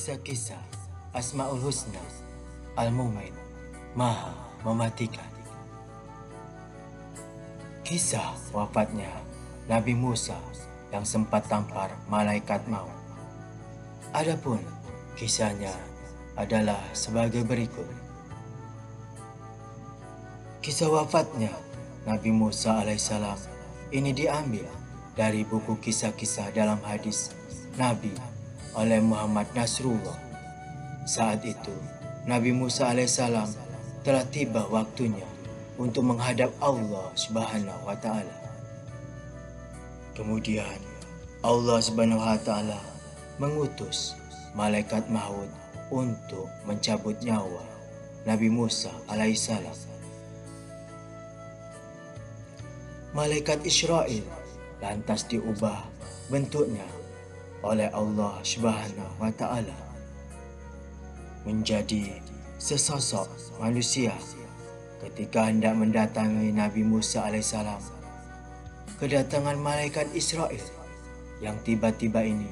Kisah-kisah Asmaul Husna Al-Mu'min Maha Mematikan. Kisah wafatnya Nabi Musa yang sempat tampar malaikat maut. Adapun kisahnya adalah sebagai berikut. Kisah wafatnya Nabi Musa alaihissalam ini diambil dari buku kisah-kisah dalam hadis Nabi oleh Muhammad Nasrullah. Saat itu Nabi Musa alaihissalam telah tiba waktunya untuk menghadap Allah Subhanahu wa Ta'ala. Kemudian Allah Subhanahu wa Ta'ala mengutus malaikat maut untuk mencabut nyawa Nabi Musa alaihissalam. Malaikat Israel lantas diubah bentuknya oleh Allah Subhanahu wa Ta'ala menjadi sesosok manusia ketika hendak mendatangi Nabi Musa alaihissalam. Kedatangan malaikat Israel yang tiba-tiba ini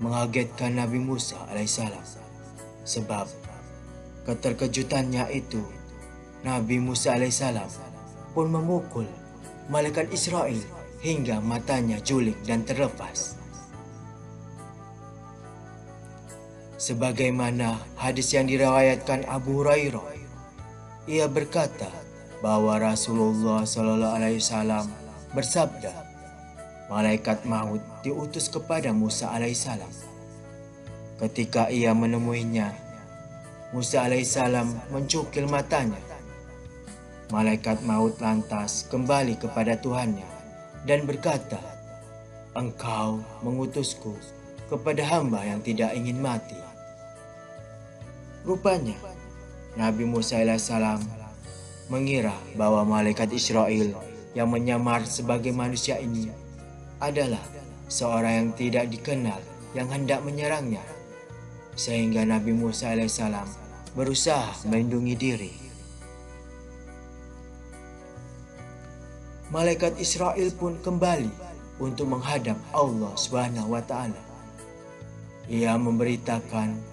mengagetkan Nabi Musa alaihissalam, sebab keterkejutannya itu Nabi Musa alaihissalam pun memukul malaikat Israel hingga matanya julik dan terlepas. Sebagaimana hadis yang diriwayatkan Abu Hurairah, ia berkata bahwa Rasulullah Shallallahu Alaihi Wasallam bersabda, malaikat maut diutus kepada Musa alaihissalam. Ketika ia menemuinya, Musa alaihissalam mencukil matanya. Malaikat maut lantas kembali kepada Tuhannya dan berkata, "Engkau mengutusku kepada hamba yang tidak ingin mati." Rupanya Nabi Musa alaihissalam mengira bahwa malaikat Israel yang menyamar sebagai manusia ini adalah seorang yang tidak dikenal yang hendak menyerangnya, sehingga Nabi Musa alaihissalam berusaha melindungi diri. Malaikat Israel pun kembali untuk menghadap Allah Subhanahu wa Ta'ala. Ia memberitakan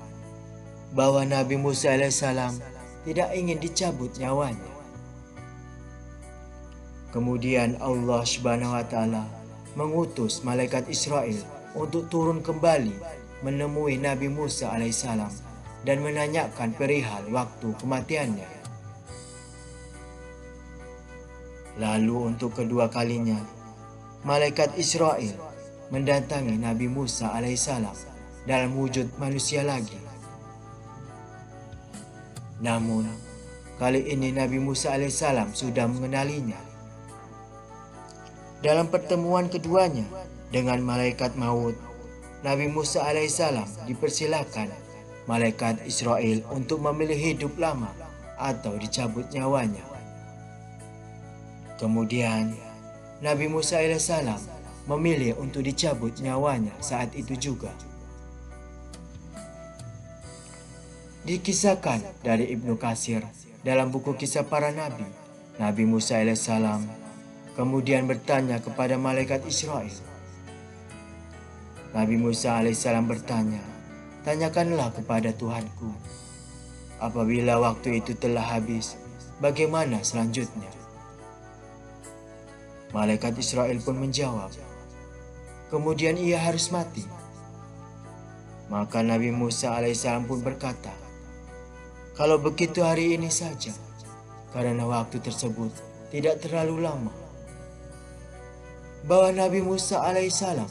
bahwa Nabi Musa alaihissalam tidak ingin dicabut nyawanya. Kemudian Allah Subhanahu wa Ta'ala mengutus malaikat Israel untuk turun kembali menemui Nabi Musa alaihissalam dan menanyakan perihal waktu kematiannya. Lalu untuk kedua kalinya, malaikat Israel mendatangi Nabi Musa alaihissalam dalam wujud manusia lagi. Namun, kali ini Nabi Musa alaihissalam sudah mengenalinya. Dalam pertemuan keduanya dengan malaikat maut, Nabi Musa alaihissalam dipersilakan malaikat Israel untuk memilih hidup lama atau dicabut nyawanya. Kemudian, Nabi Musa alaihissalam memilih untuk dicabut nyawanya saat itu juga. Dikisahkan dari Ibnu Katsir dalam buku Kisah Para Nabi, Nabi Musa alaihissalam kemudian bertanya kepada malaikat Israel. Nabi Musa alaihissalam bertanya, "Tanyakanlah kepada Tuhanku, apabila waktu itu telah habis, bagaimana selanjutnya?" Malaikat Israel pun menjawab, "Kemudian ia harus mati." Maka Nabi Musa alaihissalam pun berkata, "Kalau begitu hari ini saja, karena waktu tersebut tidak terlalu lama." Bahwa Nabi Musa alaihissalam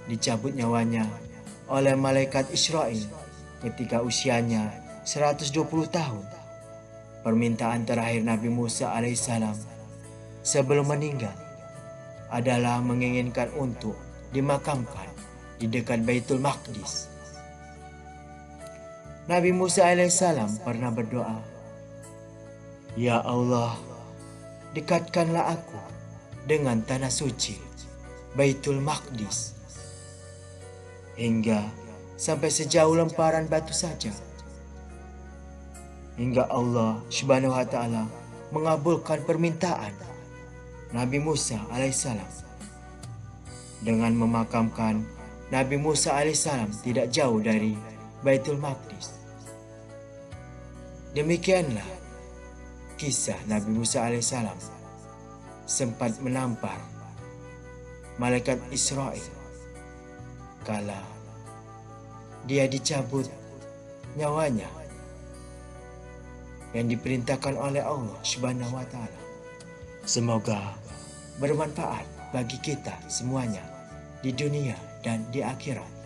dicabut nyawanya oleh malaikat Israel ketika usianya 120 tahun. Permintaan terakhir Nabi Musa alaihissalam sebelum meninggal adalah menginginkan untuk dimakamkan di dekat Baitul Maqdis. Nabi Musa alaihissalam pernah berdoa, "Ya Allah, dekatkanlah aku dengan tanah suci Baitul Maqdis hingga sampai sejauh lemparan batu saja." Hingga Allah Subhanahu wa Ta'ala mengabulkan permintaan Nabi Musa alaihissalam dengan memakamkan Nabi Musa alaihissalam tidak jauh dari Baitul Maqdis. Demikianlah kisah Nabi Musa alaihissalam sempat menampar malaikat Israel kala dia dicabut nyawanya yang diperintahkan oleh Allah Subhanahu wa Ta'ala. Semoga bermanfaat bagi kita semuanya di dunia dan di akhirat.